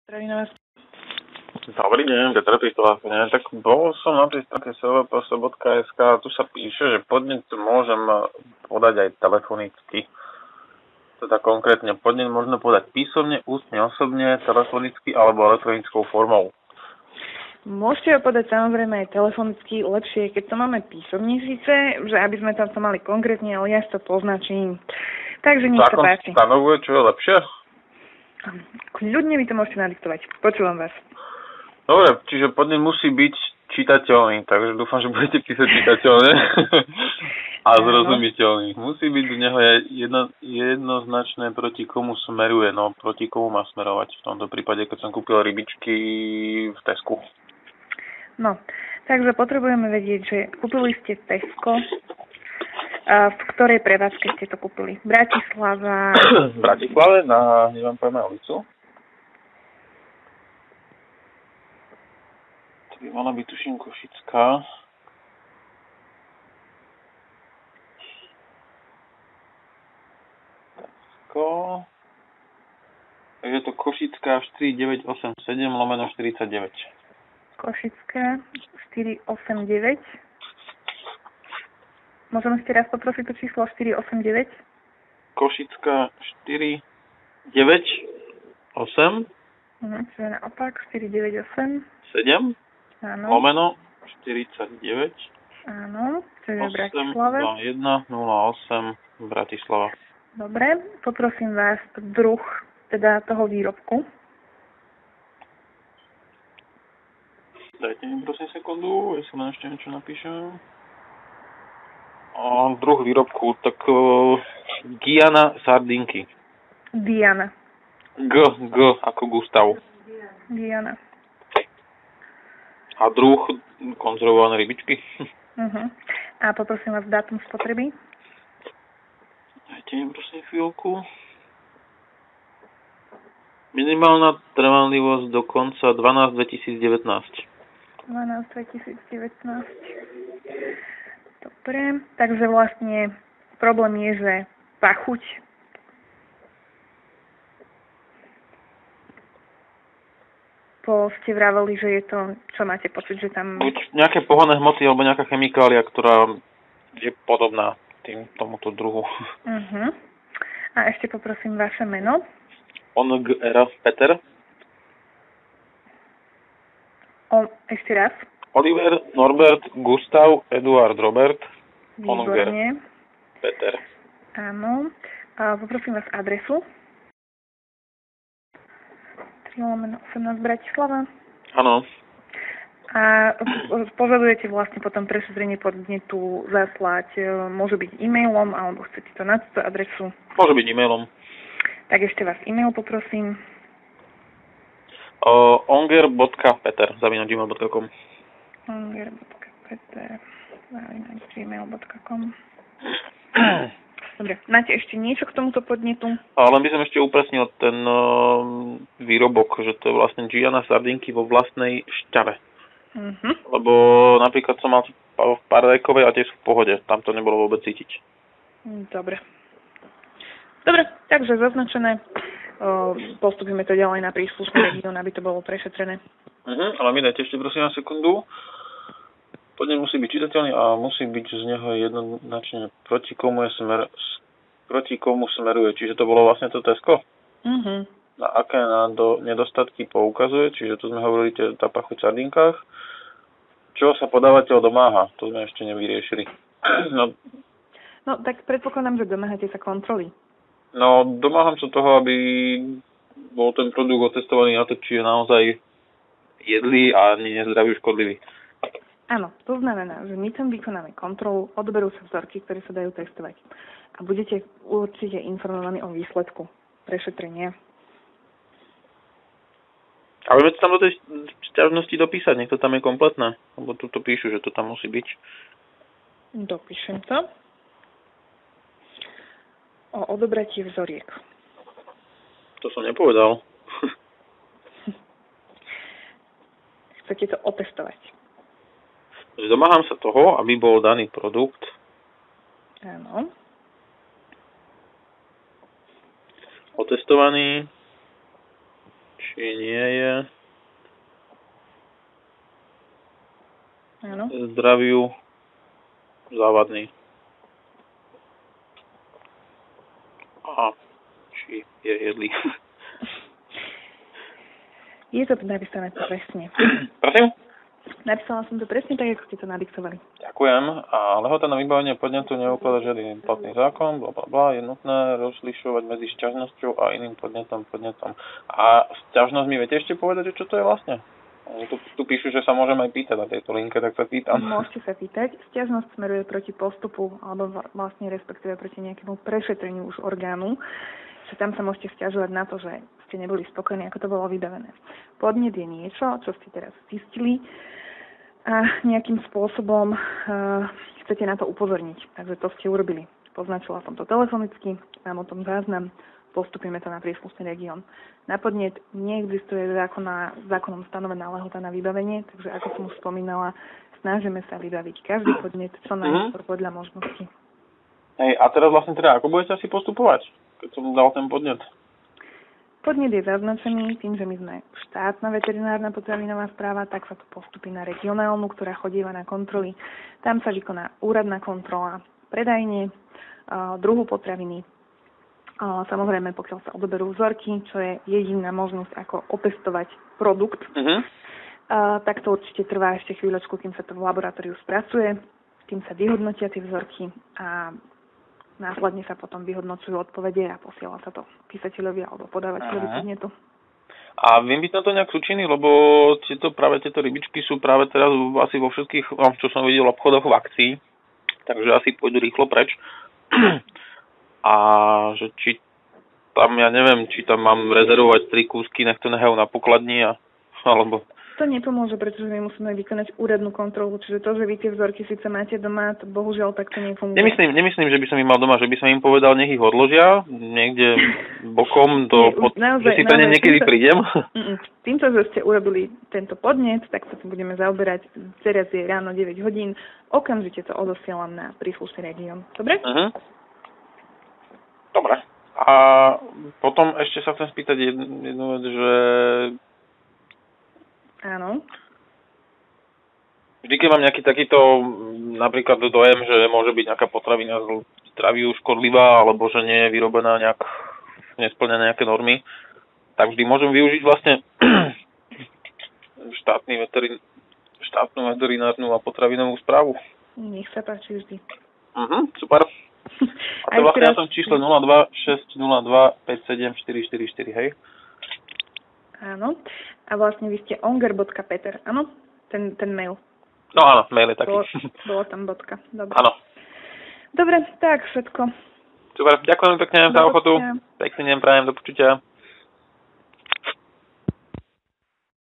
Zdravím vás. Dobrý deň, Petr Pistolákne. Tak bol som na tej stránke svps.sk a tu sa píše, že podnet môžem podať aj telefonicky. Teda konkrétne podnet možno podať písomne, ústne, osobne, telefonicky alebo elektronickou formou. Môžete ho podať samozrejme aj telefonicky, lepšie, keď to máme písomne síce, že aby sme tam to mali konkrétne, ale ja to poznačím. Takže nech sa páči. Zákon stanovuje, čo je lepšie? Kľudne mi to môžete nadiktovať. Počúvam vás. Dobre, čiže podnet musí byť čitateľný, takže dúfam, že budete písať čitateľne a zrozumiteľný. Musí byť z neho jednoznačné, proti komu smeruje, no proti komu má smerovať. V tomto prípade, keď som kúpil rybičky v Tesku. No, takže potrebujeme vedieť, že kúpili ste Tesco. V ktorej prevádzke ste to kúpili? Bratislava? V Bratislave na, neviem, poviem ulicu. To by mala byť, tuším, Košická. Takže to Košická 4987/49. Košická 489. Môžeme ešte raz poprosiť to číslo 489? Košická 498. Čo je naopak? 498. 7. Áno. Lomeno 49. Áno. Čo je v Bratislave? 2108 Bratislava. Dobre. Poprosím vás druh teda toho výrobku. Dajte mi prosím sekundu, ja sa len ešte niečo napíšem. Druh výrobku, tak Giana sardinky. Diana. G ako Gustav. Diana. A druh konzervované rybičky. A poprosím vás dátum spotreby. Dajte mi prosím chvíľku. Minimálna trvanlivosť do konca 12/2019. 12/2019. Dobre, takže vlastne problém je, že pachuť ste vraveli, že je to, čo máte pocit, že tam... Buď nejaké pohonné hmoty alebo nejaká chemikália, ktorá je podobná tomuto druhu. A ešte poprosím vaše meno. Onger Peter. Ešte raz. Oliver, Norbert, Gustav, Eduard, Robert, Onger, Výborne. Peter. Áno. A poprosím vás adresu. 3/18 Bratislava. Áno. A požadujete vlastne potom prešetrenie podnetu zaslať, môže byť e-mailom, alebo chcete to na túto adresu? Môže byť e-mailom. Tak ešte vás e-mail poprosím. onger.peter@gmail.com. onger.peter@gmail.com. Dobre, máte ešte niečo k tomuto podnetu? Ale by som ešte upresnil ten výrobok, že to je vlastne Giana sardinky vo vlastnej šťave. Lebo napríklad som mal v paradajkovej a tiež v pohode. Tam to nebolo vôbec cítiť. Dobre. Dobre, takže zaznačené. Postupíme to ďalej na príslušný región, aby to bolo prešetrené. Ale mi dajte ešte prosím na sekundu. Podnet musí byť čitateľný a musí byť z neho jednoznačne proti komu smeruje. Čiže to bolo vlastne to Tesco? Na aké nedostatky poukazuje, čiže tu sme hovorili tá pachuť v sardinkách. Čo sa podávateľ domáha? To sme ešte nevyriešili. No, tak predpokladám, že domáhate sa kontroly. No, domáham sa toho, aby bol ten produkt otestovaný na to, či je naozaj jedlý a nie nezdravý, škodlivý. Áno, to znamená, že my tam vykonáme kontrolu, odberú sa vzorky, ktoré sa dajú testovať. A budete určite informovaní o výsledku prešetrenia. Ale veď tam do tej sťažnosti dopísať, nech to tam je kompletné. Lebo tu to píšu, že to tam musí byť. Dopíšem to. O odobratí vzoriek. To som nepovedal. Chcete to otestovať. Domáham sa toho, aby bol daný produkt. Áno. Otestovaný. či nie je Áno. zdraviu závadný. A či je jedlý. Je to napísané presne. Prosím? Napísala som to presne tak, ako ste to nadiktovali. Ďakujem. A lehota na vybavenie podnetu neukladá žiadny platný zákon, blablabla. Je nutné rozlišovať medzi sťažnosťou a iným podnetom. A sťažnosť mi viete ešte povedať, že čo to je vlastne? Tu píšu, že sa môžeme aj pýtať na tejto linke, tak sa pýtam. Môžete sa pýtať. Sťažnosť smeruje proti postupu, alebo vlastne respektíve proti nejakému prešetreniu už orgánu, že tam sa môžete sťažovať na to, že ste neboli spokojní, ako to bolo vybavené. Podnet je niečo, čo ste teraz zistili a nejakým spôsobom chcete na to upozorniť. Takže to ste urobili. Poznačila som to telefonicky, mám o tom záznam, postupíme to na príslušný región. Na podnet neexistuje zákonom stanovená lehota na vybavenie, takže ako som už spomínala, snažíme sa vybaviť každý podnet čo najskôr podľa možností. Hej, a teraz vlastne ako budete asi postupovať, keď som dal ten podnet? Podnet je zaznačený tým, že my sme štátna veterinárna potravinová správa, tak sa to postupí na regionálnu, ktorá chodíva na kontroly. Tam sa vykoná úradná kontrola predajne, druhu potraviny. Samozrejme, pokiaľ sa odoberú vzorky, čo je jediná možnosť, ako opestovať produkt, tak to určite trvá ešte chvíľočku, kým sa to v laboratóriu spracuje, kým sa vyhodnotia tie vzorky a následne sa potom vyhodnocujú odpovede a posiela sa to písateľovi alebo podávateľovi podnetu. A viem byť na to nejak súčinný, lebo práve tieto rybičky sú práve teraz asi vo všetkých, čo som videl, obchodoch v akcii, takže asi pôjdu rýchlo preč. A že či tam, ja neviem, či tam mám rezervovať 3 kúsky, nech to nehajú na pokladni, alebo... To nepomôže, pretože my musíme vykonať úradnú kontrolu, čiže to, že vy tie vzorky síce máte doma, to bohužiaľ takto nefunguje. Nemyslím, že by som im mal doma, že by som im povedal, nech ich odložia niekde bokom, že si to niekedy prídem. Týmto, že ste urobili tento podnet, tak sa tým budeme zaoberať. Teraz je ráno 9 hodín, okamžite to odosielam na príslušný región. Dobre? Dobre. A potom ešte sa chcem spýtať jednu vec, že... Áno. Vždy, keď mám nejaký takýto napríklad dojem, že môže byť nejaká potravina zdraviu škodlivá, alebo že nie je vyrobená nejak, nesplňa nejaké normy, tak vždy môžem využiť vlastne štátnu veterinárnu a potravinovú správu. Nech sa páči vždy. Super. A to vlastne ja som číslo 026025744, hej? Áno. A vlastne vy ste onger.peter, áno? Ten mail. No áno, mail je taký. Bolo tam bodka. Dobre. Áno. Dobre, tak všetko. Super, ďakujem pekne za ochotu. Pekný deň prajem, do počutia.